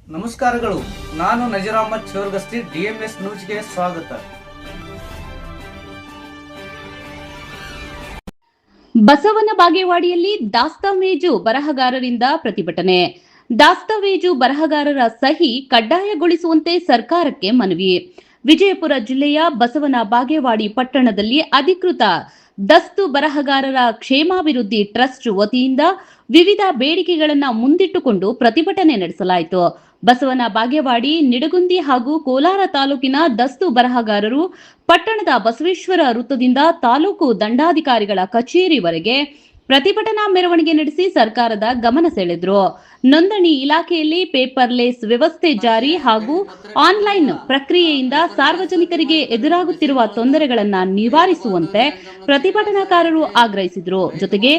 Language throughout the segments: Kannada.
ನಮಸ್ಕಾರಗಳು. ನಾನು ನಜೀರ್ ಅಹಮದ್ ಚೋರ್ಗಸ್ತಿ, DMS ನ್ಯೂಸ್ಗೆ ಸ್ವಾಗತ. ಬಸವನ ಬಾಗೇವಾಡಿಯಲ್ಲಿ ದಾಸ್ತಾವೇಜು ಬರಹಗಾರರಿಂದ ಪ್ರತಿಭಟನೆ. ದಾಸ್ತಾವೇಜು ಬರಹಗಾರರ ಸಹಿ ಕಡ್ಡಾಯಗೊಳಿಸುವಂತೆ ಸರ್ಕಾರಕ್ಕೆ ಮನವಿ. ವಿಜಯಪುರ ಜಿಲ್ಲೆಯ ಬಸವನ ಬಾಗೇವಾಡಿ ಪಟ್ಟಣದಲ್ಲಿ ಅಧಿಕೃತ ದಸ್ತು ಬರಹಗಾರರ ಕ್ಷೇಮಾಭಿವೃದ್ಧಿ ಟ್ರಸ್ಟ್ ವತಿಯಿಂದ ವಿವಿಧ ಬೇಡಿಕೆಗಳನ್ನು ಮುಂದಿಟ್ಟುಕೊಂಡು ಪ್ರತಿಭಟನೆ ನಡೆಸಲಾಯಿತು. ಬಸವನ ಬಾಗೇವಾಡಿ, ನಿಡಗುಂದಿ ಹಾಗೂ ಕೋಲಾರ ತಾಲೂಕಿನ ದಸ್ತು ಬರಹಗಾರರು ಪಟ್ಟಣದ ಬಸವೇಶ್ವರ ವೃತ್ತದಿಂದ ತಾಲೂಕು ದಂಡಾಧಿಕಾರಿಗಳ ಕಚೇರಿವರೆಗೆ ಪ್ರತಿಭಟನಾ ಮೆರವಣಿಗೆ ನಡೆಸಿ ಸರ್ಕಾರದ ಗಮನ ಸೆಳೆದರು. ನೋಂದಣಿ ಇಲಾಖೆಯಲ್ಲಿ ಪೇಪರ್ಲೆಸ್ ವ್ಯವಸ್ಥೆ ಜಾರಿ ಹಾಗೂ ಆನ್ಲೈನ್ ಪ್ರಕ್ರಿಯೆಯಿಂದ ಸಾರ್ವಜನಿಕರಿಗೆ ಎದುರಾಗುತ್ತಿರುವ ತೊಂದರೆಗಳನ್ನು ನಿವಾರಿಸುವಂತೆ ಪ್ರತಿಭಟನಾಕಾರರು ಆಗ್ರಹಿಸಿದರು. ಜೊತೆಗೆ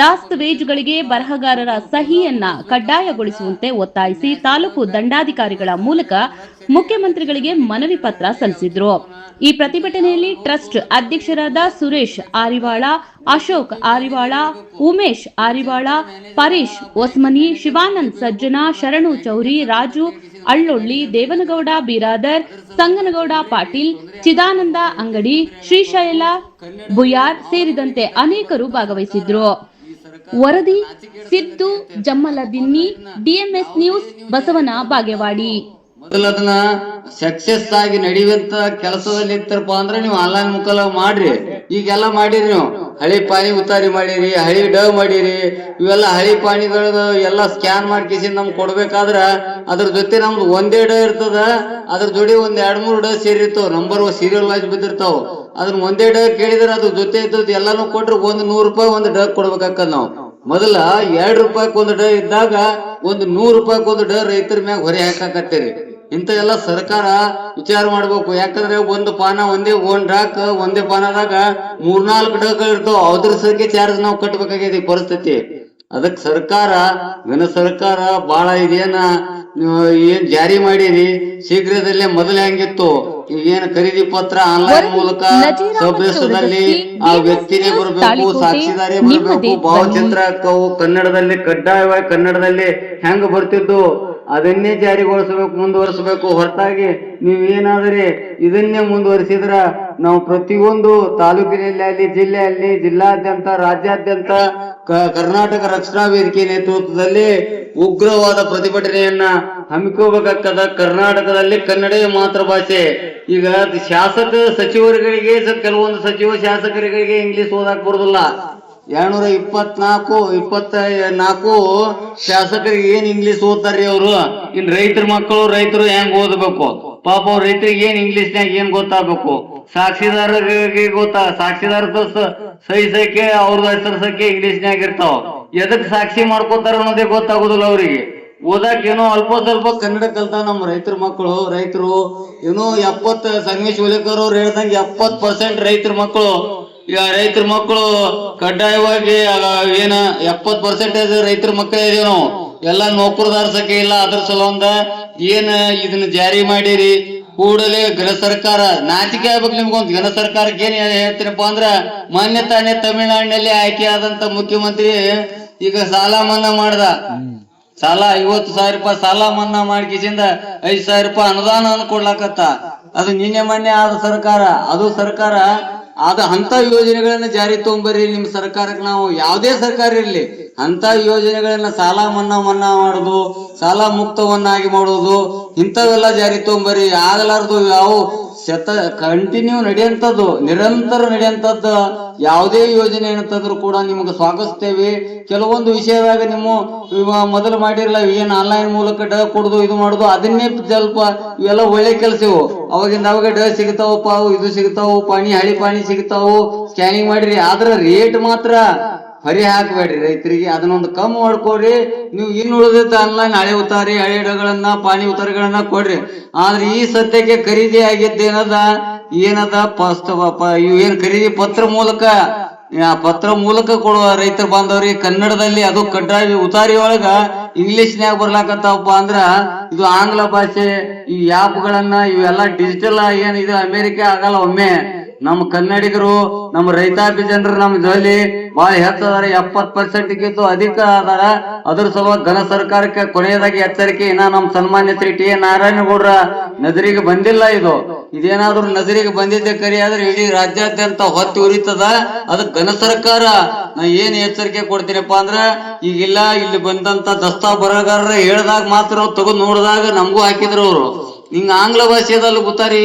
ದಾಸ್ತಾವೇಜುಗಳಿಗೆ ಬರಹಗಾರರ ಸಹಿಯನ್ನ ಕಡ್ಡಾಯಗೊಳಿಸುವಂತೆ ಒತ್ತಾಯಿಸಿ ತಾಲೂಕು ದಂಡಾಧಿಕಾರಿಗಳ ಮೂಲಕ ಮುಖ್ಯಮಂತ್ರಿಗಳಿಗೆ ಮನವಿ ಪತ್ರ ಸಲ್ಲಿಸಿದರು. ಈ ಪ್ರತಿಭಟನೆಯಲ್ಲಿ ಟ್ರಸ್ಟ್ ಅಧ್ಯಕ್ಷರಾದ ಸುರೇಶ್ ಆರಿವಾಳ, ಅಶೋಕ್ ಆರಿವಾಳ, ಉಮೇಶ್ ಆರಿವಾಳ, ಪರೇಶ್ ಒಸ್ಮನಿ, ಶಿವಾನಂದ್ ಸಜ್ಜನ, ಶರಣು ಚೌರಿ, ರಾಜು ಅಳ್ಳೊಳ್ಳಿ, ದೇವನಗೌಡ ಬಿರಾದರ್, ಸಂಗನಗೌಡ ಪಾಟೀಲ್, ಚಿದಾನಂದ ಅಂಗಡಿ, ಶ್ರೀಶೈಲ ಬುಯಾರ್ ಸೇರಿದಂತೆ ಅನೇಕರು ಭಾಗವಹಿಸಿದ್ರು. ವರದಿ ಸಿದ್ದು ಜಮ್ಮಲದಿನ್ನಿ, DMS ನ್ಯೂಸ್, ಬಸವನ ಬಾಗೇವಾಡಿ. ಮೊದಲು ಅದನ್ನ ಸಕ್ಸೆಸ್ ಆಗಿ ನಡೆಯುವಂತ ಕೆಲಸದಲ್ಲಿ ಇತ್ತರಪ್ಪ ಅಂದ್ರೆ ನೀವು ಆನ್ಲೈನ್ ಮುಖಾಲ ಮಾಡ್ರಿ. ಈಗೆಲ್ಲ ಮಾಡಿರಿ, ನೀವು ಹಳಿ ಪಾನಿ ಉತ್ತಾರಿ ಮಾಡಿರಿ, ಹಳಿ ಡವ್ ಮಾಡಿರಿ. ಇವೆಲ್ಲ ಹಳಿ ಪಾನಿಗಳದ ಎಲ್ಲ ಸ್ಕ್ಯಾನ್ ಮಾಡ್ಕಿಸಿ ನಮ್ಗೆ ಕೊಡ್ಬೇಕಾದ್ರ ಅದ್ರ ಜೊತೆ ನಮ್ದು ಒಂದೇ ಡ ಇರ್ತದ, ಅದ್ರ ಜೋಡಿ ಒಂದ್ 2-3 ಡ ಸೇರಿರ್ತಾವ, ನಂಬರ್ ಸೀರಿಯಲ್ ವೈಸ್ ಬಿದ್ದಿರ್ತಾವ. ಅದನ್ನ ಒಂದೇ ಡ ಕೇಳಿದ್ರೆ ಅದ್ರ ಜೊತೆ ಇದ್ದದ್ದು ಎಲ್ಲಾನು ಕೊಟ್ರೆ ಒಂದು 100 ರೂಪಾಯಿ ಒಂದು ಡ ಕೊಡ್ಬೇಕಾಕದ್. ನಾವು ಮೊದಲ 2 ರೂಪಾಯಿಗೆ ಒಂದು ಡ ಇದ್ದಾಗ ಒಂದು 100 ರೂಪಾಯಿಗೆ ಒಂದು ಡ ರೈತರ ಮ್ಯಾಗ ಹೊರೆ ಹಾಕಾಕತ್ತೀರಿ. ಇಂತ ಎಲ್ಲ ಸರ್ಕಾರ ವಿಚಾರ ಮಾಡ್ಬೇಕು. ಯಾಕಂದ್ರೆ ಒಂದು ಪಾನ ಒಂದ್ ಡಾಕ್ ಒಂದೇ ಪಾನದಾಗ 3-4 ಡಗಳು ಇರ್ತಾವ. ಅದ್ರ ಸರಿಗೆ ಚಾರ್ಜ್ ನಾವು ಕಟ್ಬೇಕಾಗಿದೆ ಪರಿಸ್ಥಿತಿ. ಅದಕ್ ಸರ್ಕಾರ ಸರ್ಕಾರ ಬಹಳ ಇದೇನ ಏನ್ ಜಾರಿ ಮಾಡಿರಿ ಶೀಘ್ರದಲ್ಲೇ. ಮೊದಲು ಹೆಂಗಿತ್ತು ಏನ್ ಖರೀದಿ ಪತ್ರ ಆನ್ಲೈನ್ ಮೂಲಕ ಸಭ್ಯದಲ್ಲಿ ಆ ವ್ಯಕ್ತಿನೇ ಬರಬೇಕು, ಸಾಕ್ಷಿದಾರೇ ಬರಬೇಕು, ಭಾವಚಿತ್ರ ಹಾಕವು ಕನ್ನಡದಲ್ಲಿ ಕಡ್ಡಾಯವಾಗಿ ಕನ್ನಡದಲ್ಲಿ ಹೆಂಗ್ ಬರ್ತಿದ್ದು ಅದನ್ನೇ ಜಾರಿಗೊಳಿಸಬೇಕು, ಮುಂದುವರಿಸಬೇಕು. ಹೊರತಾಗಿ ನೀವೇನಾದ್ರೆ ಇದನ್ನೇ ಮುಂದುವರಿಸಿದ್ರ ನಾವು ಪ್ರತಿಯೊಂದು ತಾಲೂಕಿನಲ್ಲಿ ಅಲ್ಲಿ ಜಿಲ್ಲೆಯಲ್ಲಿ ಜಿಲ್ಲಾದ್ಯಂತ ರಾಜ್ಯಾದ್ಯಂತ ಕರ್ನಾಟಕ ರಕ್ಷಣಾ ವೇದಿಕೆ ನೇತೃತ್ವದಲ್ಲಿ ಉಗ್ರವಾದ ಪ್ರತಿಭಟನೆಯನ್ನ ಹಮ್ಮಿಕೋಬೇಕಾಗ್ತದ. ಕರ್ನಾಟಕದಲ್ಲಿ ಕನ್ನಡವೇ ಮಾತೃ ಭಾಷೆ. ಈಗ ಶಾಸಕ ಸಚಿವರುಗಳಿಗೆ ಕೆಲವೊಂದು ಶಾಸಕರಿಗೆ ಇಂಗ್ಲಿಷ್ ಓದಾಕ್ ಬರುದಿಲ್ಲ. 224 ಶಾಸಕರಿಗೆ ಏನ್ ಇಂಗ್ಲಿಷ್ ಓದ್ತಾರ್ರಿ ಅವರು? ಇನ್ ರೈತರ ಮಕ್ಕಳು ರೈತರು ಹೆಂಗ್ ಓದಬೇಕು ಪಾಪ? ಅವ್ರ ರೈತರಿಗೆ ಏನ್ ಇಂಗ್ಲಿಷ್ನ್ಯಾಗ ಏನ್ ಗೊತ್ತಾಗಬೇಕು? ಸಾಕ್ಷಿದಾರರಿಗೆ ಸಾಕ್ಷಿದಾರ ಸಹಿ ಸಂಖ್ಯೆ ಅವ್ರದ್ದು ಹೆಸರು ಸಂಖ್ಯೆ ಇಂಗ್ಲಿಷ್ನ್ಯಾಗ ಇರ್ತಾವ. ಎದಕ್ ಸಾಕ್ಷಿ ಮಾಡ್ಕೋತಾರ ಅನ್ನೋದೇ ಗೊತ್ತಾಗುದಿಲ್ಲ ಅವ್ರಿಗೆ. ಓದಾಕ್ ಏನೋ ಅಲ್ಪ ಸ್ವಲ್ಪ ಕನ್ನಡ ಕಲ್ತಾವ ನಮ್ಮ ರೈತರ ಮಕ್ಕಳು. ರೈತರು ಏನೋ 70 ಸಂಗಮೇಶ್ ಹುಲಿಕರ್ ಅವ್ರು ಹೇಳ್ದಂಗೆ 70% ರೈತರ ಮಕ್ಕಳು. ಈಗ ರೈತರ ಮಕ್ಕಳು ಕಡ್ಡಾಯವಾಗಿ ಏನ 70% ರೈತರ ಮಕ್ಕಳೇ ಇದೀವಿ ನಾವು. ಎಲ್ಲ ನೌಕರದಾರ ಸಂಖ್ಯೆ ಇಲ್ಲ. ಅದ್ರ ಸಲುವಂದ ಏನ್ ಇದನ್ನ ಜಾರಿ ಮಾಡಿರಿ ಕೂಡಲೇ ಘನ ಸರ್ಕಾರ ನಾಚಿಕೆ ಆಗ್ಬೇಕು ನಿಮ್ಗೊಂದು. ಘನ ಸರ್ಕಾರಕ್ಕೆ ಏನ್ ಹೇಳ್ತೀನಪ್ಪ ಅಂದ್ರ, ಮೊನ್ನೆ ತಾನೇ ತಮಿಳುನಾಡಿನಲ್ಲಿ ಆಯ್ಕೆ ಆದಂತ ಮುಖ್ಯಮಂತ್ರಿ ಈಗ ಸಾಲ ಮನ್ನಾ ಮಾಡ್ದ. ಸಾಲ 50,000 ರೂಪಾಯಿ ಸಾಲ ಮನ್ನಾ ಮಾಡ್ಕಿಸಿಂದ 5,000 ರೂಪಾಯಿ ಅನುದಾನ ಕೊಡ್ಲಾಕತ್ತ. ಅದು ನಿನ್ನೆ ಮೊನ್ನೆ ಆದ ಸರ್ಕಾರ. ಅದು ಸರ್ಕಾರ ಅಂತ ಯೋಜನೆಗಳನ್ನ ಜಾರಿ ತಗೊಂಬರ್ರಿ ನಿಮ್ ಸರ್ಕಾರಕ್ಕೆ. ನಾವು ಯಾವುದೇ ಸರ್ಕಾರ ಇರ್ಲಿ ಅಂತ ಯೋಜನೆಗಳನ್ನ ಸಾಲ ಮನ್ನಾ ಮಾಡುದು, ಸಾಲ ಮುಕ್ತವನ್ನಾಗಿ ಮಾಡುದು, ಇಂಥವೆಲ್ಲ ಜಾರಿ ತಗೊಂಬರ್ರಿ. ಆಗಲಾರ್ದು ಯಾವ ಕಂಟಿನ್ಯೂ ನಡೆಯಂತದ್ದು, ನಿರಂತರ ನಡೆಯಂತದ್ದು ಯಾವುದೇ ಯೋಜನೆ ಏನಂತಂದ್ರು ಕೂಡ ನಿಮ್ಗೆ ಸ್ವಾಗತಿಸ್ತೇವೆ. ಕೆಲವೊಂದು ವಿಷಯದಾಗ ನಿಮ್ಮ ಮೊದಲು ಮಾಡಿರಲ್ಲ, ಏನ್ ಆನ್ಲೈನ್ ಮೂಲಕ ಡ ಕೊಡುದು ಇದು ಮಾಡುದು, ಅದನ್ನೇ ಸ್ವಲ್ಪ ಇವೆಲ್ಲ ಒಳ್ಳೆ ಕೆಲಸವು. ಅವಾಗಿಂದ ಅವಾಗ ಡ ಸಿಗ್ತಾವಪ್ಪ, ಇದು ಸಿಗ್ತಾವು, ಹಳಿ ಪಾನಿ ಸಿಗ್ತಾವು, ಸ್ಕ್ಯಾನಿಂಗ್ ಮಾಡಿರಿ. ಆದ್ರ ರೇಟ್ ಮಾತ್ರ ಹೊರೆ ಹಾಕಬೇಡ್ರಿ ರೈತರಿಗೆ. ಅದನ್ನೊಂದು ಕಮ್ಮಿ ಮಾಡ್ಕೊಡ್ರಿ. ನೀವು ಉಳಿದ ಆನ್ಲೈನ್ ಹಳೆ ಉತ್ತಾರಿ ಹಳೆ ಡಗಳನ್ನ ಪಾನಿ ಉತ್ತಾರಿಗಳನ್ನ ಕೊಡ್ರಿ. ಆದ್ರೆ ಈ ಸದ್ಯಕ್ಕೆ ಖರೀದಿ ಆಗಿದ್ದೇನದ ಏನ್ ಖರೀದಿ ಪತ್ರ ಮೂಲಕ ಕೊಡುವ ರೈತರು ಬಾಂಧವ್ರಿಗೆ ಕನ್ನಡದಲ್ಲಿ, ಅದು ಕಡ್ಡಾಯ ಉತ್ತಾರಿ ಒಳಗ ಇಂಗ್ಲಿಷ್ನ್ಯಾಗ ಬರ್ಲಾಕತ್ತವಪ್ಪ ಅಂದ್ರ ಇದು ಆಂಗ್ಲ ಭಾಷೆ. ಈ ಆ್ಯಪ್ ಗಳನ್ನ ಇವೆಲ್ಲ ಡಿಜಿಟಲ್ ಏನ್ ಇದು ಅಮೆರಿಕ ಆಗಲ್ಲ. ಒಮ್ಮೆ ನಮ್ಮ ಕನ್ನಡಿಗರು ನಮ್ಮ ರೈತಾಪಿ ಜನರು ನಮ್ಮ ಜೊಲಿ ಬಹಳ ಹೆಚ್ಚದಾರ 70%ಗಿಂತ ಅಧಿಕ ಅದಾರ. ಅದ್ರ ಸಲುವಾಗಿ ಘನ ಸರ್ಕಾರಕ್ಕೆ ಕೊನೆಯದಾಗಿ ಎಚ್ಚರಿಕೆ, ಇನ್ನ ನಮ್ಮ ಸನ್ಮಾನ್ಯ ಶ್ರೀ ಟಿ ಎನ್ ನಾರಾಯಣಗೌಡ್ರ ನಜರಿಗೆ ಬಂದಿಲ್ಲ. ಇದೇನಾದ್ರೂ ನಜರಿಗೆ ಬಂದಿದ್ದೆ ಕರಿ ಆದ್ರೆ ಇಡೀ ರಾಜ್ಯಾದ್ಯಂತ ಹೊತ್ತಿ ಉರಿತದ. ಅದಕ್ಕೆ ಘನ ಸರ್ಕಾರ ನಾ ಏನ್ ಎಚ್ಚರಿಕೆ ಕೊಡ್ತೀನಪ್ಪ ಅಂದ್ರ, ಈಗಿಲ್ಲ ಇಲ್ಲಿ ಬಂದಂತ ದಸ್ತಾ ಬರಗಾರರ ಹೇಳ್ದಾಗ ಮಾತ್ರ ನಾವು ತಗೊಂಡ್ ನೋಡಿದಾಗ ನಮಗೂ ಹಾಕಿದ್ರು ಅವರು. ಹಿಂಗ ಆಂಗ್ಲ ಭಾಷೆದಲ್ಲಿ ಗೊತ್ತಾರಿ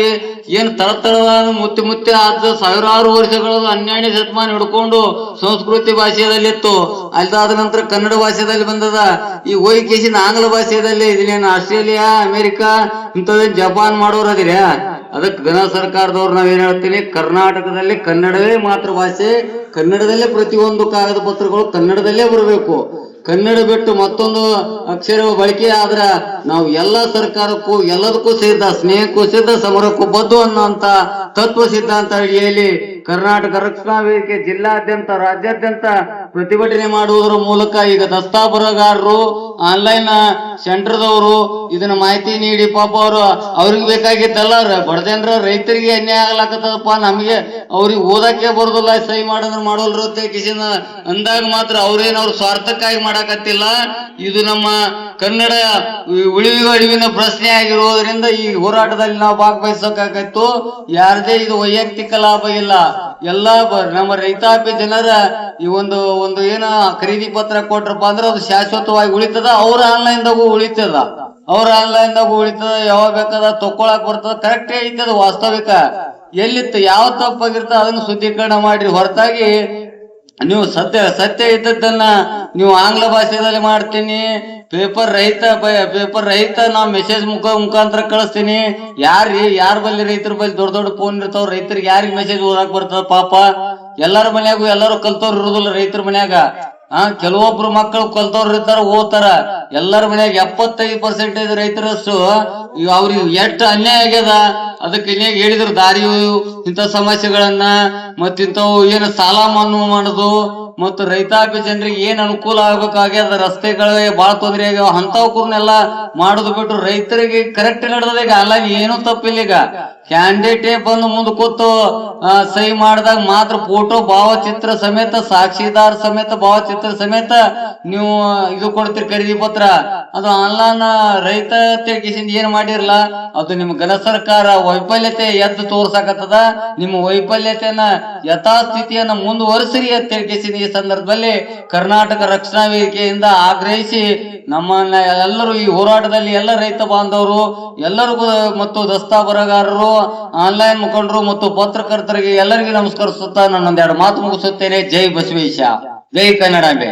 ಏನ್ ತಳತಳವಾದ ಮುತ್ತಿ ಆದ ಸಾವಿರಾರು ವರ್ಷಗಳು 12ನೇ ಶತಮಾನ ಹಿಡ್ಕೊಂಡು ಸಂಸ್ಕೃತಿ ಭಾಷೆಯಲ್ಲಿತ್ತು. ಅದಾದ ನಂತರ ಕನ್ನಡ ಭಾಷೆಯಲ್ಲಿ ಬಂದದ. ಈ ಹೋಯ್ಕೇಶಿನ ಆಂಗ್ಲ ಭಾಷೆಯಲ್ಲಿ ಇದನ್ನೇನು ಆಸ್ಟ್ರೇಲಿಯಾ, ಅಮೆರಿಕಾ ಇಂಥದ್ದು ಜಪಾನ್ ಮಾಡೋರದಿರ. ಅದಕ್ಕೆ ಘನ ಸರ್ಕಾರದವ್ರು ನಾವೇನ್ ಹೇಳ್ತೀನಿ, ಕರ್ನಾಟಕದಲ್ಲಿ ಕನ್ನಡವೇ ಮಾತೃಭಾಷೆ, ಕನ್ನಡದಲ್ಲೇ ಪ್ರತಿಯೊಂದು ಕಾಗದ ಪತ್ರಗಳು ಕನ್ನಡದಲ್ಲೇ ಬರಬೇಕು. ಕನ್ನಡ ಬಿಟ್ಟು ಮತ್ತೊಂದು ಅಕ್ಷರ ಬಳಕೆ ಆದ್ರ ನಾವು ಎಲ್ಲ ಸರ್ಕಾರಕ್ಕೂ ಎಲ್ಲದಕ್ಕೂ ಸಿದ್ಧ, ಸ್ನೇಹಕ್ಕೂ ಸಿದ್ಧ, ಸಮರಕ್ಕೂ ಬದ್ಧ ಅನ್ನುವಂತ ತತ್ವ ಸಿದ್ಧಾಂತ ಅಡಿಯಲ್ಲಿ ಕರ್ನಾಟಕ ರಕ್ಷಣಾ ವೇದಿಕೆ ಜಿಲ್ಲಾದ್ಯಂತ ರಾಜ್ಯಾದ್ಯಂತ ಪ್ರತಿಭಟನೆ ಮಾಡುವುದರ ಮೂಲಕ ಈಗ ದಸ್ತಾ ಬರಗಾರರು, ಆನ್ಲೈನ್ ಸೆಂಟರ್ದವರು ಇದನ್ನ ಮಾಹಿತಿ ನೀಡಿ ಪಾಪ ಅವ್ರಿಗೆ ಬೇಕಾಗಿದ್ದಲ್ಲ ಬಡ ಜನರ ರೈತರಿಗೆ ಅನ್ಯಾಯ ಆಗ್ಲಾಕತ್ತದಪ್ಪ, ನಮಗೆ ಅವ್ರಿಗೆ ಓದಕ್ಕೆ ಬರೋದಿಲ್ಲ, ಸಹಿ ಮಾಡಿದ್ರೆ ಮಾಡೋಲ್ರತ್ತೆ ಕಿಸಿನ ಅಂದಾಗ ಮಾತ್ರ ಅವ್ರ ಸ್ವಾರ್ಥಕ್ಕಾಗಿ ಮಾಡಾಕತ್ತಿಲ್ಲ. ಇದು ನಮ್ಮ ಕನ್ನಡ ಅಳಿವಿನ ಪ್ರಶ್ನೆ ಆಗಿರುವುದರಿಂದ ಈ ಹೋರಾಟದಲ್ಲಿ ನಾವು ಭಾಗವಹಿಸಬೇಕಾಗಿತ್ತು. ಯಾರದೇ ಇದು ವೈಯಕ್ತಿಕ ಲಾಭ ಇಲ್ಲ, ಎಲ್ಲ ನಮ್ಮ ರೈತಾಪಿ ಜನರ ಈ ಒಂದು ಏನ ಖರೀದಿ ಪತ್ರ ಕೊಟ್ರಪ್ಪ ಅಂದ್ರೆ ಅದು ಶಾಶ್ವತವಾಗಿ ಉಳಿತದ. ಅವ್ರ ಆನ್ಲೈನ್ದಾಗೂ ಉಳಿತದ, ಯಾವಾಗ ಬೇಕಾದ ತಕೊಳಕ್ ಬರ್ತದ. ಕರೆಕ್ಟ್ ಐತದ, ವಾಸ್ತವಿಕ ಎಲ್ಲಿತ್ತು ಯಾವ ತಪ್ಪಾಗಿರ್ತ ಅದನ್ನ ಶುದ್ಧೀಕರಣ ಮಾಡ್ರಿ. ಹೊರತಾಗಿ ನೀವು ಸತ್ಯ ಇದ್ದದ್ದನ್ನ ನೀವು ಆಂಗ್ಲ ಭಾಷೆಯಲ್ಲಿ ಮಾಡ್ತೀನಿ, ಪೇಪರ್ ರಹಿತ ನಾವು ಮೆಸೇಜ್ ಮುಖಾಂತರ ಕಳಿಸ್ತೀನಿ. ಯಾರ ಬಲ್ಲಿ ರೈತರ ಬಲ್ಲಿ ದೊಡ್ಡ ಫೋನ್ ಇರ್ತಾವ, ರೈತರಿಗೆ ಯಾರಿಗೆ ಮೆಸೇಜ್ ಓದಾಕ್ ಬರ್ತದ ಪಾಪ. ಎಲ್ಲರ ಮನ್ಯಾಗು ಎಲ್ಲರೂ ಕಲ್ತವ್ರು ಇರುದಿಲ್ಲ ರೈತರ ಮನ್ಯಾಗ. ಕೆಲವೊಬ್ರು ಮಕ್ಕಳು ಕಲ್ತವ್ರು ಇರ್ತಾರ, ಓದ್ತಾರ. ಎಲ್ಲರ ಮನ್ಯಾಗ 75% ರೈತರಷ್ಟು ಅವ್ರಿಗೆ ಎಷ್ಟು ಅನ್ಯಾಯ ಆಗ್ಯದ. ಅದಕ್ಕೆ ಇನ್ನೇಗ ಹೇಳಿದ್ರು ದಾರಿಯು ಇಂಥ ಸಮಸ್ಯೆಗಳನ್ನ ಮತ್ತಿಂಥವು ಏನು ಸಾಲ ಮನ್ನಾ ಮಾಡುದು ಮತ್ತು ರೈತಾಪಿ ಜನರಿಗೆ ಏನ್ ಅನುಕೂಲ ಆಗ್ಬೇಕಾಗ್ಯದ, ರಸ್ತೆಗಳೇ ಬಾಳ ತೊಂದರೆ ಆಗ್ಯಾವ, ಅಂತವಕೂರ್ನೆಲ್ಲ ಮಾಡುದು ಬಿಟ್ಟು ರೈತರಿಗೆ ಕರೆಕ್ಟ್ ನಡೆದ. ಈಗ ಆನ್ಲೈನ್ ಏನೂ ತಪ್ಪಿಲ್ಲ. ಈಗ ಕ್ಯಾಂಡಿಡೇಟ್ ಬಂದು ಮುಂದೆ ಕೂತು ಸಹಿ ಮಾಡಿದಾಗ ಮಾತ್ರ ಫೋಟೋ ಭಾವಚಿತ್ರ ಸಮೇತ, ಸಾಕ್ಷಿದಾರ ಸಮೇತ, ಭಾವಚಿತ್ರ ಸಮೇತ ನೀವು ಇದು ಕೊಡ್ತೀರಿ ಖರೀದಿ ಪತ್ರ. ಅದು ಆನ್ಲೈನ್ ರೈತ ತಿಳ್ಕಿಸಿಂದ ಏನ್ ಮಾಡಿರಲ್ಲ, ಅದು ನಿಮ್ ಘನ ಸರ್ಕಾರ ವೈಫಲ್ಯತೆ ಎದ್ದು ತೋರ್ಸಾಕತ್ತದ. ನಿಮ್ಮ ವೈಫಲ್ಯತೆಯನ್ನ ಯಥಾಸ್ಥಿತಿಯನ್ನ ಮುಂದುವರಿಸಿರಿ ಅಂತ ತಿಳ್ಕಿಸಿದ. ಈ ಸಂದರ್ಭದಲ್ಲಿ ಕರ್ನಾಟಕ ರಕ್ಷಣಾ ವೇದಿಕೆಯಿಂದ ಆಗ್ರಹಿಸಿ ನಮ್ಮನ್ನ ಎಲ್ಲರೂ ಈ ಹೋರಾಟದಲ್ಲಿ ಎಲ್ಲ ರೈತ ಬಾಂಧವರು ಎಲ್ಲರಿಗೂ ಮತ್ತು ದಸ್ತಾ ಬರಗಾರರು, ಆನ್ಲೈನ್ ಮುಖಂಡರು ಮತ್ತು ಪತ್ರಕರ್ತರಿಗೆ ಎಲ್ಲರಿಗೂ ನಮಸ್ಕರಿಸುತ್ತಾ ನನ್ನೊಂದೆರಡು ಮಾತು ಮುಗಿಸುತ್ತೇನೆ. ಜೈ ಬಸವೇಶ, ಜೈ ಕನ್ನಡಾಂಬೆ.